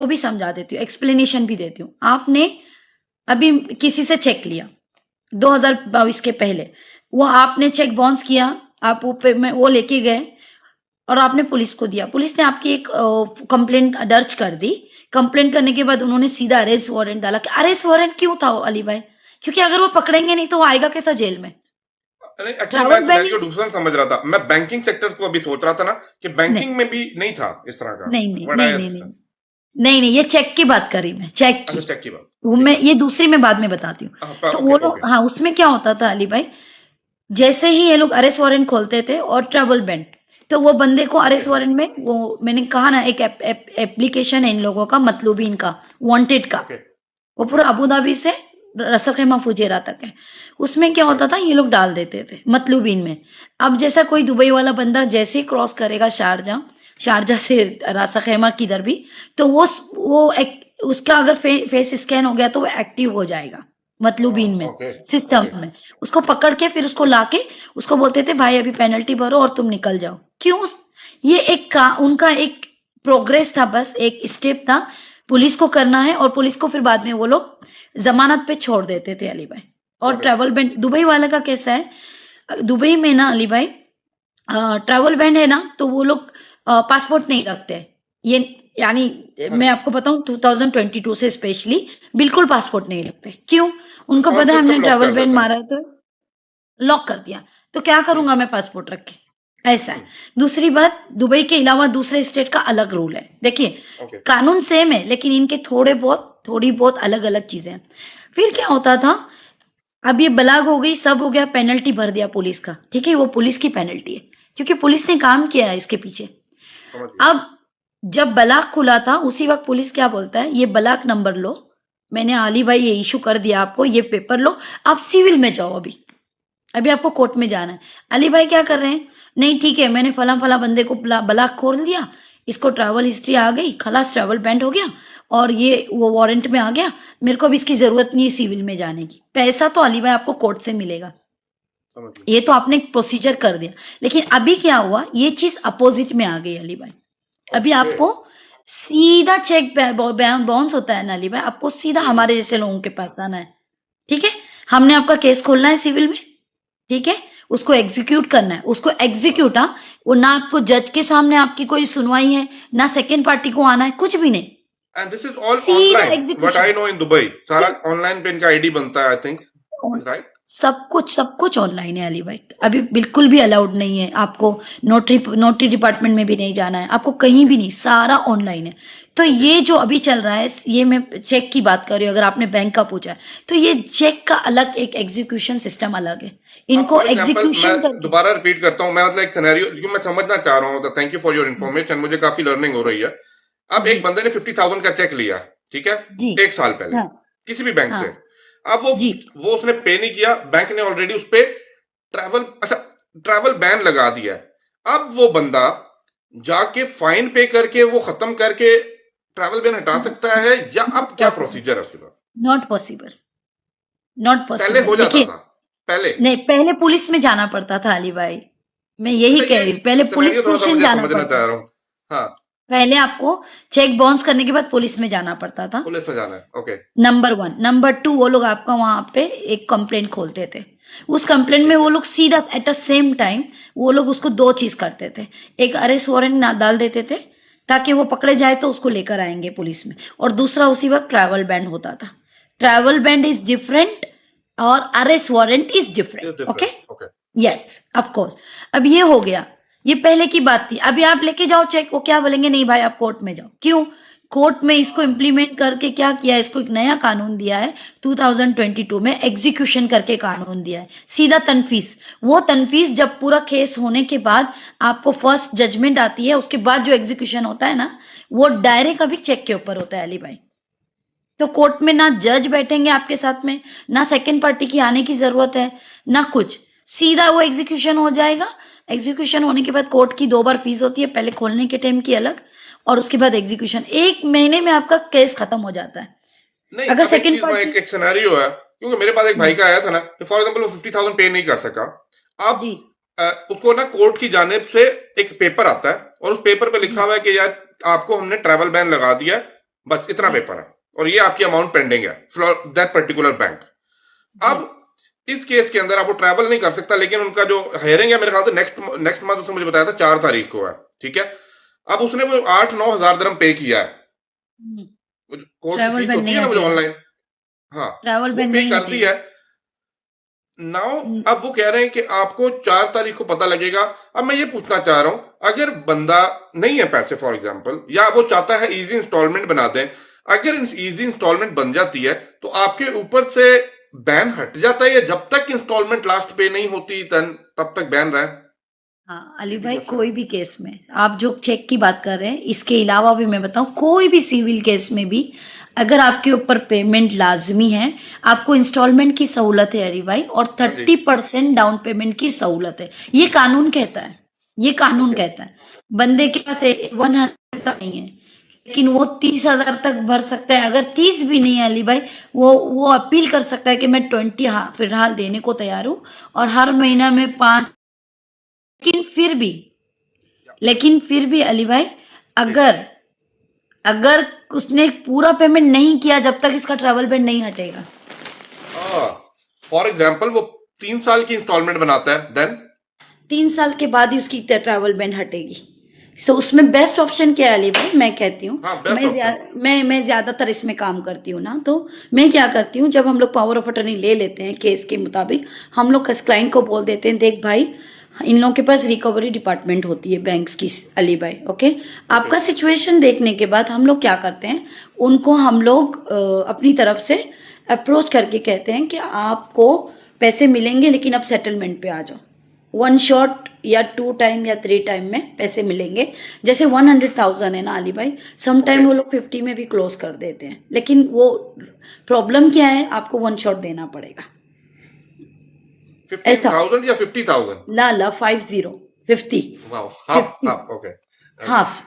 वो भी समझा देती हूँ, एक्सप्लेनेशन भी देती हूँ। आपने अभी किसी से चेक लिया 2022 के पहले, वो आपने चेक बाउंस किया, आप वो पेमेंट वो लेके गए और आपने पुलिस को दिया। पुलिस ने आपकी एक कंप्लेंट दर्ज कर दी। कंप्लेंट करने के बाद उन्होंने सीधा अरेस्ट वारंट डाला। अरेस्ट वारंट क्यों था अली भाई? क्योंकि अगर वो पकड़ेंगे नहीं तो वो आएगा कैसा जेल में? नहीं, एक्चुअली मैं ट्रैवल सिनेरियो बैनिंग दूसरा समझ रहा था। मैं बैंकिंग सेक्टर को अभी सोच रहा था ना कि नहीं, बैंकिंग में भी नहीं था इस तरह का। नहीं, नहीं, व्हाट आई नहीं, नहीं, नहीं, अंडरस्टैंड। नहीं, नहीं, ये चेक की बात करी मैं, चेक की। अच्छा, चेक की बात। वो ठीक मैं है। ये दूसरी में बाद में बताती हूँ। तो ओके वो लोग ओके। हाँ, उसमें क्या होता था अली भाई, जैसे ही ये लोग अरेस्ट वारंट खोलते थे और ट्रैवल बैन, तो वो बंदे को ओके अरेस्ट वारंट में वो मैंने कहा ना एक एप्लीकेशन है इन लोगों का, मतलूबीन का, वांटेड का, ओके। वो पूरा अबू धाबी से रसल खैमा फुजेरा तक है। उसमें क्या होता राइट। था, ये लोग डाल देते थे मतलूबीन में। अब जैसा कोई दुबई वाला बंदा जैसे ही क्रॉस करेगा शारजा, शारजा से रासा खैमा किधर भी, तो उसका अगर फेस स्कैन हो गया तो वो एक्टिव हो जाएगा मतलूबीन में, ओके सिस्टम ओके। में। उसको पकड़ के फिर उसको लाके उसको बोलते थे भाई अभी पेनल्टी भरो और तुम निकल जाओ। क्यों? ये उनका एक प्रोग्रेस था, बस एक स्टेप था। पुलिस को करना है और पुलिस को फिर बाद में वो लोग जमानत पे छोड़ देते थे अली भाई। और got it. Travel band Dubai वाले का कैसा है, दुबई में ना अली भाई, ट्रैवल बैंड है ना तो वो लोग पासपोर्ट नहीं रखते हैं। ये यानी मैं आपको बताऊं 2022 से स्पेशली बिल्कुल पासपोर्ट नहीं रखते। क्यों? उनको और पता है हमने सिस्टम लॉक ट्रैवल कर बैंड देता है। मारा है तो लॉक कर दिया। तो क्या हम्म। करूंगा मैं पासपोर्ट रख के? ऐसा है। हम्म। दूसरी बात, दुबई के अलावा दूसरे स्टेट का अलग रूल है। देखिए, ओके। कानून सेम है लेकिन इनके थोड़ी बहुत अलग अलग चीजें हैं। फिर क्या होता था, अब ये बलाग हो गई, सब हो गया, पेनल्टी भर दिया पुलिस का, ठीक है, वो पुलिस की पेनल्टी है क्योंकि पुलिस ने काम किया है इसके पीछे। समझ गया। अब जब बलाग खुला था उसी वक्त पुलिस क्या बोलता है, ये बलाग नंबर लो, मैंने अली भाई ये इशू कर दिया आपको, ये पेपर लो, आप सिविल में जाओ। अभी अभी आपको कोर्ट में जाना है। अली भाई क्या कर रहे हैं, नहीं ठीक है मैंने फला फला बंदे को बलाक खोल दिया, इसको ट्रैवल हिस्ट्री आ गई, खलास ट्रैवल बैंड हो गया और ये वो वारंट में आ गया, मेरे को अब इसकी जरूरत नहीं है सिविल में जाने की। पैसा तो अली भाई आपको कोर्ट से मिलेगा, समझ गया। ये तो आपने प्रोसीजर कर दिया। लेकिन अभी क्या हुआ, ये चीज अपोजिट में आ गई अली भाई। अभी ओके। आपको सीधा चेक बाउंस होता है ना अली भाई, आपको सीधा हम्म। हमारे जैसे लोगों के पास आना है। ठीक है, हमने आपका केस खोलना है सिविल में, ठीक है, उसको एग्जीक्यूट करना है, उसको हाँ। एग्जीक्यूट, हाँ, वो ना आपको जज के सामने आपकी कोई सुनवाई है, ना सेकेंड पार्टी को आना है, कुछ भी नहीं, एंड दिस इज ऑल सीधा online. What execution. I know in Dubai सारा ऑनलाइन पे इनका आईडी बनता है, आई थिंक। Is right. सब कुछ ऑनलाइन है अली भाई। अभी बिल्कुल भी अलाउड नहीं है आपको, नोटरी डिपार्टमेंट में भी नहीं जाना है आपको, कहीं भी नहीं, सारा ऑनलाइन है। तो ओके। ये जो अभी चल रहा है, ये मैं चेक की बात कर रही हूँ, अगर आपने बैंक का पूछा है तो ये चेक का अलग एक एग्जीक्यूशन सिस्टम अलग है, अब इनको फॉर एग्जांपल मैं एग्जीक्यूशन करके। दोबारा रिपीट करता हूं, मैं मतलब एक सिनेरियो जो मैं समझना चाह रहा हूं। Thank you for your information, मुझे काफी लर्निंग हो रही है। अब जी, एक बंदे ने 50,000 का चेक लिया, ठीक है, जी, 1 साल पहले हाँ, किसी भी बैंक हाँ, से। अब वो जी, वो उसने पे नहीं किया, बैंक ने ऑलरेडी उस पे ट्रैवल बैन लगा दिया है। अब वो बंदा जाके फाइन पे करके वो खत्म करके ट्रैवल बैन हटा सकता है, या अब नॉट क्या पॉसिबल, प्रोसीजर है उसके बाद? नॉट पॉसिबल, नॉट पहले पॉसिबल। हो जाता देखिए, था, पहले। नहीं, पहले पुलिस में जाना पड़ता था अली भाई, मैं यही अच्छा, कह ये रही हूँ, पहले पुलिस सिनेरियो थोड़ा सा स्टेशन मुझे जाना समझना पड़ता चाह था। रहा हूँ। हाँ। पहले आपको चेक बाउंस करने के बाद पुलिस में जाना पड़ता था, पुलिस में जाना है, okay. Number one. Number two, वो लोग आपका वहां पे एक कंप्लेंट खोलते थे, उस कंप्लेंट में ठीक वो है। लोग सीधा एट द सेम टाइम वो लोग उसको दो चीज करते थे, एक अरेस्ट वारंट ना डाल देते थे ताकि वो पकड़े जाए तो उसको लेकर आएंगे पुलिस में, और दूसरा उसी वक्त ट्रैवल बैंड होता था। ट्रैवल बैंड इज डिफरेंट और arrest warrant is is different, okay, different, okay. Yes of course. अब ये हो गया, ये पहले की बात थी। अभी आप लेके जाओ चेक, वो क्या बोलेंगे, नहीं भाई आप कोर्ट में जाओ। क्यों? कोर्ट में इसको इम्प्लीमेंट करके क्या किया है, इसको एक नया कानून दिया है 2022 में, एग्जीक्यूशन करके कानून दिया है, सीधा तनफीस। वो तनफीस जब पूरा केस होने के बाद आपको फर्स्ट जजमेंट आती है, उसके बाद जो एग्जीक्यूशन होता है ना, वो डायरेक्ट अभी चेक के ऊपर होता है अली भाई। तो कोर्ट में ना जज बैठेंगे आपके साथ में, ना सेकंड पार्टी की आने की जरूरत है, ना कुछ, सीधा वो एग्जीक्यूशन हो जाएगा। एग्जीक्यूशन होने के बाद कोर्ट की दो बार फीस होती है, पहले खोलने के टाइम की अलग, और उसके बाद एग्जीक्यूशन। 1 महीने में आपका केस खत्म हो जाता है। नहीं, अगर अब एक सेकंड चीज, मैं पार्टी, एक सिनेरियो है, क्योंकि मेरे पास एक भाई का आया था ना, फॉर एग्जाम्पल वो 50,000 पे नहीं कर सका। अब जी, उसको ना कोर्ट की जानिब से एक पेपर आता है, और उस पेपर पे लिखा हुआ है कि यार आपको हमने ट्रैवल बैन लगा दिया है, बस इतना पेपर है और ये आपकी अमाउंट पेंडिंग है फॉर दैट पर्टिकुलर बैंक। अब इस केस के अंदर आप वो ट्रैवल नहीं कर सकता, लेकिन उनका जो हेयरिंग है मेरे ख्याल से नेक्स्ट मंथ उसने मुझे बताया था 4 तारीख को है, ठीक है। अब उसने वो 8-9 हजार दिरहम पे किया है, कोर्ट की ट्रैवल फीस बैंड होती नहीं है ना मुझे हटेगा, ऑनलाइन, हाँ ट्रैवल वो बैंड पे नहीं कर दी हटेगा। है नाउ। अब वो कह रहे हैं कि आपको 4 तारीख को पता लगेगा। अब मैं ये पूछना चाह रहा हूं, अगर बंदा नहीं है पैसे फॉर एग्जांपल, या वो चाहता है इजी इंस्टॉलमेंट बना दें, अगर इजी इंस्टॉलमेंट बन जाती है तो आपके ऊपर से बैन हट जाता है, या जब तक इंस्टॉलमेंट लास्ट पे नहीं होती तब तक बैन रहे? हाँ अली ये भी भाई, क्वेश्चन है। कोई भी केस में आप जो चेक की बात कर रहे हैं, इसके अलावा भी मैं बताऊं, कोई भी सिविल केस में भी अगर आपके ऊपर पेमेंट लाजमी है, आपको इंस्टॉलमेंट की सहूलत है अली भाई, और हाँ जी। 30% डाउन पेमेंट की सहूलत है। ये कानून कहता है, ये कानून ओके। कहता है। बंदे के पास 100 तक नहीं है, लेकिन वो 30,000 तक भर सकता है। अगर 30 भी नहीं है अली भाई, वो अपील कर सकता है कि मैं 20 हाँ फिलहाल देने को तैयार हूँ, और हर महीना में 5। लेकिन फिर भी अली भाई, जी। अगर अगर उसने पूरा पेमेंट नहीं किया, जब तक इसका ट्रैवल बैन नहीं हटेगा। फॉर एग्जाम्पल वो 3 साल की इंस्टॉलमेंट बनाता है, देन 3 साल के बाद ही उसकी ट्रैवल बैन हटेगी। सो उसमें बेस्ट ऑप्शन क्या है अली भाई, मैं कहती हूँ, हाँ बेस्ट ऑप्शन। मैं ज्यादातर इसमें काम करती हूँ ना, तो मैं क्या करती हूँ, जब हम लोग पावर ऑफ अटर्नी ले लेते हैं केस के मुताबिक, हम लोग क्लाइंट को बोल देते हैं, देख भाई, इन लोगों के पास रिकवरी डिपार्टमेंट होती है बैंक्स की अली भाई, ओके। आपका सिचुएशन देखने के बाद हम लोग क्या करते हैं, उनको हम लोग अपनी तरफ से अप्रोच करके कहते हैं कि आपको पैसे मिलेंगे, लेकिन अब सेटलमेंट पे आ जाओ। 1 शॉट या 2 टाइम या 3 टाइम में पैसे मिलेंगे। जैसे 100,000 है ना अली भाई, सम टाइम ओके। वो लोग 50 में भी क्लोज कर देते हैं, लेकिन वो प्रॉब्लम क्या है, आपको 1 शॉट देना पड़ेगा। ऐसा 15,000 या 50,000? ला 50 50 वाह, half 50 half, okay. Okay. Half